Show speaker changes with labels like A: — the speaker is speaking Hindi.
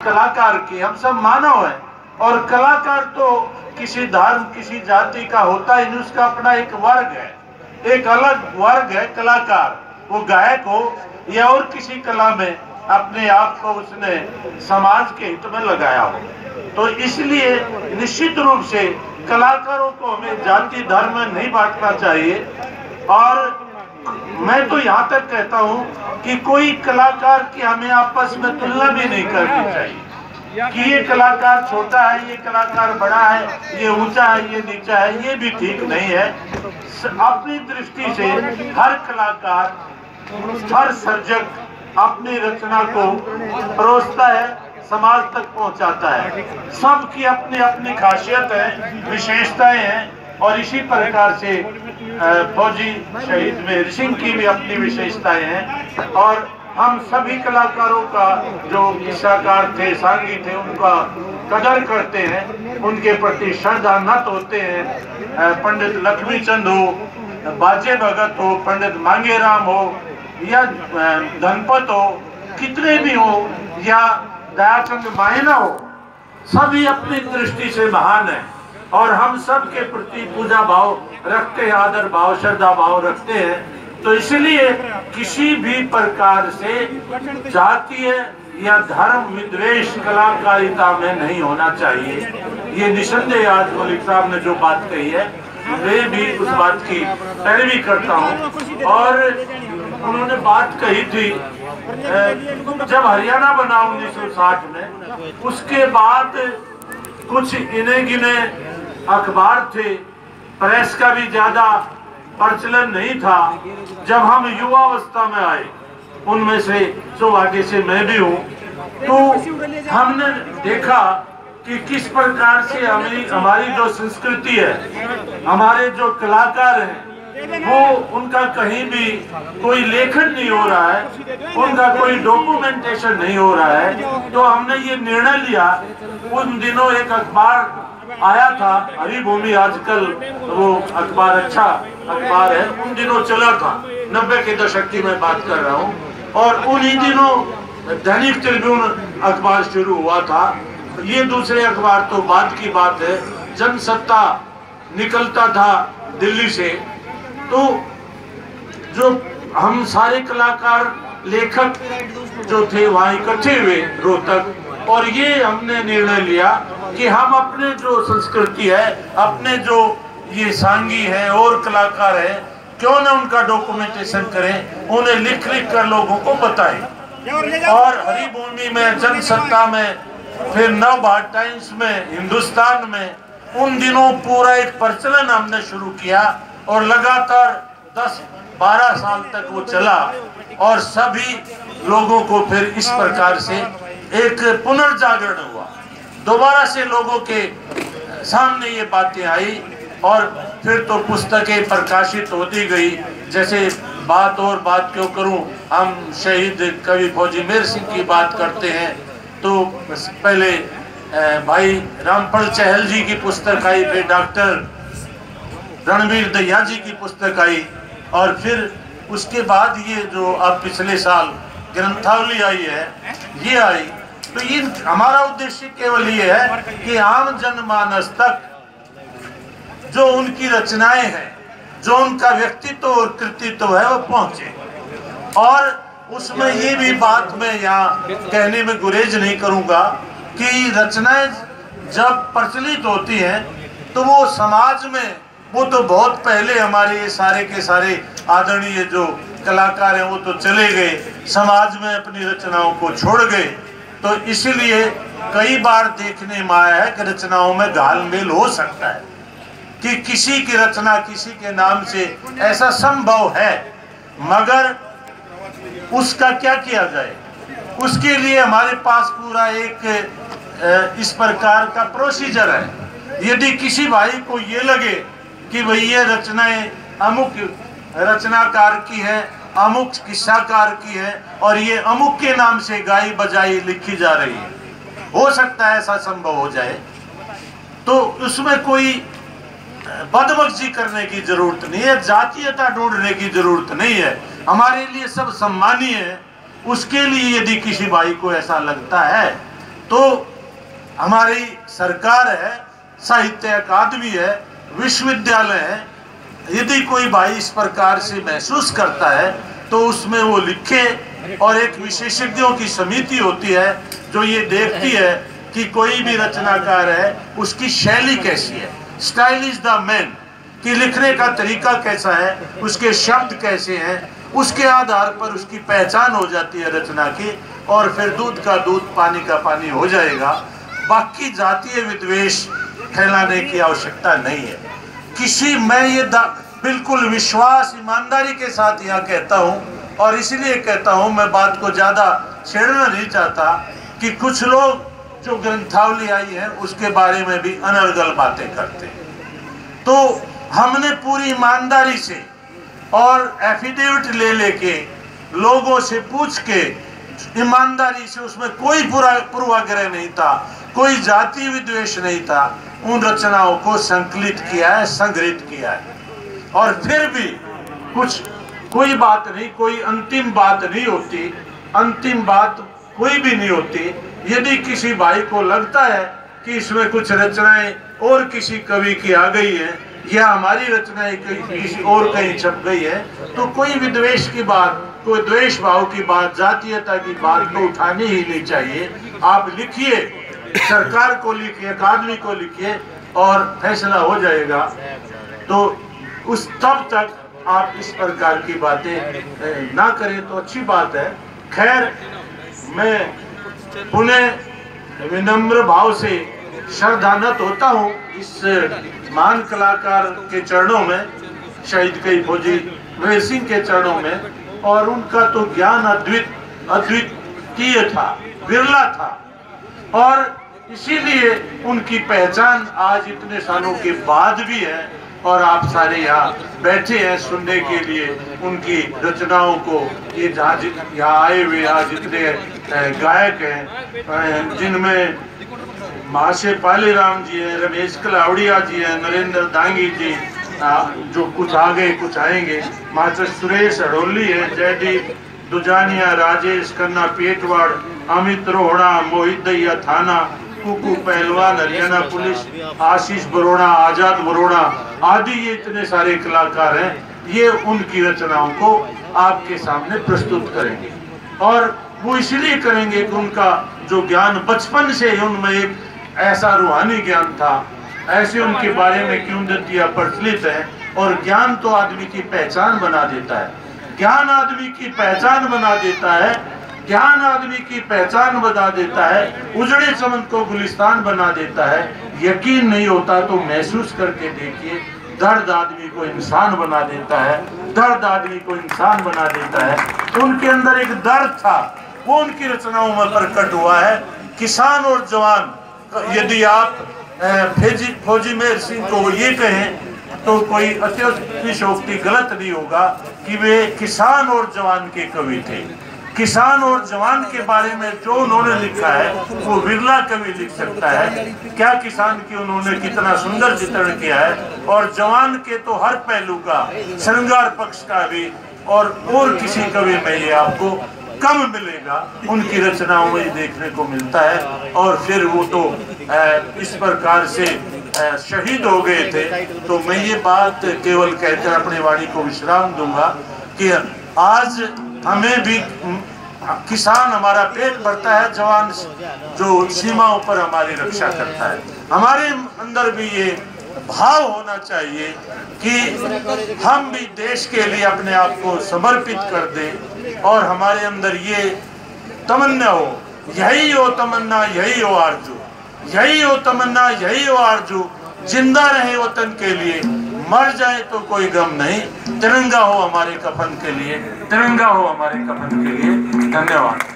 A: कलाकार की, हम सब मानव हैं। और कलाकार तो किसी धर्म किसी जाति का होता ही नहीं, उसका अपना एक वर्ग है, एक अलग वर्ग है कलाकार। वो गायक हो या और किसी कला में अपने आप को उसने समाज के हित में लगाया हो। तो इसलिए निश्चित रूप से कलाकारों को हमें जाति धर्म में नहीं बांटना चाहिए। और मैं तो यहाँ तक कहता हूँ कि कोई कलाकार की हमें आपस में तुलना भी नहीं करनी चाहिए कि ये कलाकार छोटा है, ये कलाकार बड़ा है, ये ऊंचा है, ये नीचा है, ये भी ठीक नहीं है। अपनी दृष्टि से हर कलाकार, हर सर्जक अपनी रचना को परोसता है, समाज तक पहुंचाता है। सबकी अपनी अपनी खासियत है, विशेषताएं हैं। और इसी प्रकार से फौजी शहीद मेहर सिंह की भी अपनी विशेषताएं हैं। और हम सभी कलाकारों का जो किस्साकार थे, सांगी थे, उनका कदर करते हैं, उनके प्रति श्रद्धानत होते हैं। पंडित लक्ष्मी चंद हो, बाजे भगत हो, पंडित मांगेराम हो या धनपत हो, कितने भी हो, या दयाचंद मायना हो, सभी अपनी दृष्टि से महान है। और हम सब के प्रति पूजा भाव रखते हैं, आदर भाव श्रद्धा भाव रखते हैं। तो इसलिए किसी भी प्रकार से जातीय या धर्म विद्वेष कलाकारिता में नहीं होना चाहिए। ये निसंदेह आज मलिक साहब ने जो बात कही है, मैं भी उस बात की पैरवी करता हूँ। और उन्होंने बात कही थी जब हरियाणा बना 1960 में, उसके बाद कुछ इन्हें गिने अखबार थे, प्रेस का भी ज्यादा प्रचलन नहीं था। जब हम युवावस्था में आए, उनमें से सौभाग्य से मैं भी हूँ, तो हमने देखा कि किस प्रकार से हमारी जो संस्कृति है, हमारे जो कलाकार हैं, वो उनका कहीं भी कोई लेखन नहीं हो रहा है, उनका कोई डॉक्यूमेंटेशन नहीं हो रहा है। तो हमने ये निर्णय लिया। उन दिनों एक अखबार आया था, हरिभूमि, आजकल वो अखबार अच्छा अखबार है, उन दिनों चला था, 90 के दशक की मैं बात कर रहा हूँ। और उन्हीं दिनों दैनिक ट्रिब्यून अखबार शुरू हुआ था। ये दूसरे अखबार तो बाद की बात है। जनसत्ता निकलता था दिल्ली से। तो जो हम सारे कलाकार लेखक जो थे वहाँ इकट्ठे हुए रोहतक, और ये हमने निर्णय लिया कि हम अपने जो संस्कृति है, अपने जो ये सांगी है और कलाकार है, क्यों ना उनका डॉक्यूमेंटेशन करें, उन्हें लिख कर लोगों को बताएं। और हरिभूमि में, जनसत्ता में, फिर नवभारत टाइम्स में, हिंदुस्तान में उन दिनों पूरा एक प्रचलन हमने शुरू किया। और लगातार 10-12 साल तक वो चला। और सभी लोगों को फिर इस प्रकार से एक पुनर्जागरण हुआ, दोबारा से लोगों के सामने ये बातें आई। और फिर तो पुस्तकें प्रकाशित होती गई। जैसे बात क्यों करूं, हम शहीद कवि फौजी मेहर सिंह की बात करते हैं, तो पहले भाई रामफल चहल जी की पुस्तक आई, फिर डॉक्टर रणवीर दहिया जी की पुस्तक आई, और फिर उसके बाद ये जो अब पिछले साल ग्रंथावली आई है, ये आई। तो ये हमारा उद्देश्य केवल ये है कि आम जनमानस तक जो उनकी रचनाएं हैं, जो उनका व्यक्तित्व और कृतित्व है, वो पहुंचे। और उसमें ये भी बात मैं यहाँ कहने में गुरेज नहीं करूँगा कि रचनाएं जब प्रचलित होती हैं तो वो समाज में, वो तो बहुत पहले हमारे ये सारे के सारे आदरणीय जो कलाकार हैं वो तो चले गए, समाज में अपनी रचनाओं को छोड़ गए। तो इसीलिए कई बार देखने में आया है कि रचनाओं में घालमेल हो सकता है कि किसी की रचना किसी के नाम से, ऐसा संभव है। मगर उसका क्या किया जाए, उसके लिए हमारे पास पूरा एक इस प्रकार का प्रोसीजर है। यदि किसी भाई को ये लगे कि भाई ये रचनाएं अमुक रचनाकार की है, अमुक किस्साकार की है, और ये अमुक के नाम से गाई बजाई लिखी जा रही है, हो सकता है ऐसा संभव हो जाए, तो उसमें कोई बदबख्शी करने की जरूरत नहीं है, जातीयता ढूंढने की जरूरत नहीं है। हमारे लिए सब सम्मानीय है। उसके लिए यदि किसी भाई को ऐसा लगता है तो हमारी सरकार है, साहित्य अकादमी है, विश्वविद्यालय है, यदि कोई भाई इस प्रकार से महसूस करता है तो उसमें वो लिखे, और एक विशेषज्ञों की समिति होती है जो ये देखती है कि कोई भी रचनाकार है उसकी शैली कैसी है, स्टाइल इज द मैन, कि लिखने का तरीका कैसा है, उसके शब्द कैसे हैं, उसके आधार पर उसकी पहचान हो जाती है रचना की, और फिर दूध का दूध पानी का पानी हो जाएगा। बाकी जातीय विद्वेष फैलाने की आवश्यकता नहीं है। किसी मैं ये बिल्कुल विश्वास ईमानदारी के साथ यहाँ कहता हूँ, और इसलिए कहता हूँ, मैं बात को ज़्यादा छेड़ना नहीं चाहता कि कुछ लोग जो ग्रंथावली आई है उसके बारे में भी अनर्गल बातें करते हैं। तो हमने पूरी ईमानदारी से और एफिडेविट ले लेके लोगों से पूछ के ईमानदारी से, उसमें कोई पूर्वाग्रह नहीं था, कोई जाति विद्वेष नहीं था, उन रचनाओं को संकलित किया है, संग्रहित किया है। और फिर भी कोई बात नहीं, कोई अंतिम बात नहीं होती, अंतिम बात कोई भी नहीं होती। यदि किसी भाई को लगता है कि इसमें कुछ रचनाएं और किसी कवि की आ गई है, या हमारी रचनाएं किसी और कहीं छप गई है, तो कोई विद्वेष की बात, कोई द्वेष भाव की बात, जातीयता की बात तो उठानी ही नहीं चाहिए। आप लिखिए, सरकार को लिखिए, अकादमी को लिखिए, और फैसला हो जाएगा। तो उस तब तक आप इस प्रकार की बातें ना करें तो अच्छी बात है। खैर, मैं पुनः विनम्र भाव से श्रद्धानत होता हूँ इस महान कलाकार के चरणों में, शहीद कई फौजी वीर सिंह के चरणों में। और उनका तो ज्ञान अद्वितीय था, विरला था, और इसीलिए उनकी पहचान आज इतने सालों के बाद भी है, और आप सारे यहाँ बैठे हैं सुनने के लिए उनकी रचनाओं को। ये यहाँ आए हुए आज जितने गायक हैं, जिनमें महाशय पालीराम जी हैं, रमेश कलावड़िया जी हैं, नरेंद्र दांगी जी, जो कुछ आ गए कुछ आएंगे, मास्टर सुरेश अड़ोली है, जयदीप दुजानिया, राजेश खन्ना पेटवाड़, अमित रोहड़ा, मोहित दैया थाना, कुकू पहलवान हरियाणा पुलिस, आशीष बरोड़ा, आजाद बरोड़ा आदि, ये इतने सारे कलाकार हैं। ये उनकी रचनाओं को आपके सामने प्रस्तुत करेंगे, और वो इसलिए करेंगे कि उनका जो ज्ञान बचपन से उनमें एक ऐसा रूहानी ज्ञान था, ऐसे उनके बारे में किंवदंतियां प्रचलित है। और ज्ञान तो आदमी की पहचान बना देता है, ज्ञान आदमी की पहचान बना देता है, ज्ञान आदमी की पहचान बना देता है, उजड़े चमन को गुलिस्तान बना देता है। यकीन नहीं होता तो महसूस करके देखिए, दर्द आदमी को इंसान बना देता है, दर्द आदमी को इंसान बना देता है। उनके अंदर एक दर्द था, वो उनकी रचनाओं में प्रकट हुआ है। किसान और जवान, यदि आप फौजी वीर सिंह को ये कहें तो कोई अतिशयोक्ति गलत नहीं होगा कि वे किसान और जवान के कवि थे। किसान और जवान के बारे में जो उन्होंने लिखा है वो विरला कवि लिख सकता है। क्या किसान की उन्होंने कितना सुंदर चित्रण किया है, और जवान के तो हर पहलू का, श्रृंगार पक्ष का भी, और किसी कवि में ये आपको कम मिलेगा, उनकी रचनाओं में देखने को मिलता है। और फिर वो तो इस प्रकार से शहीद हो गए थे। तो मैं ये बात केवल कहकर अपनी वाणी को विश्राम दूंगा कि आज हमें भी, किसान हमारा पेट भरता है, जवान जो सीमाओं पर हमारी रक्षा करता है। हमारे अंदर भी ये भाव होना चाहिए कि हम भी देश के लिए अपने आप को समर्पित कर दें, और हमारे अंदर ये तमन्ना हो, यही हो तमन्ना, यही हो आरजू, यही हो तमन्ना, यही हो आरजू, जिंदा रहे वतन के लिए, मर जाए तो कोई गम नहीं, तिरंगा हो हमारे कफन के लिए, तिरंगा हो हमारे कफन के लिए। धन्यवाद।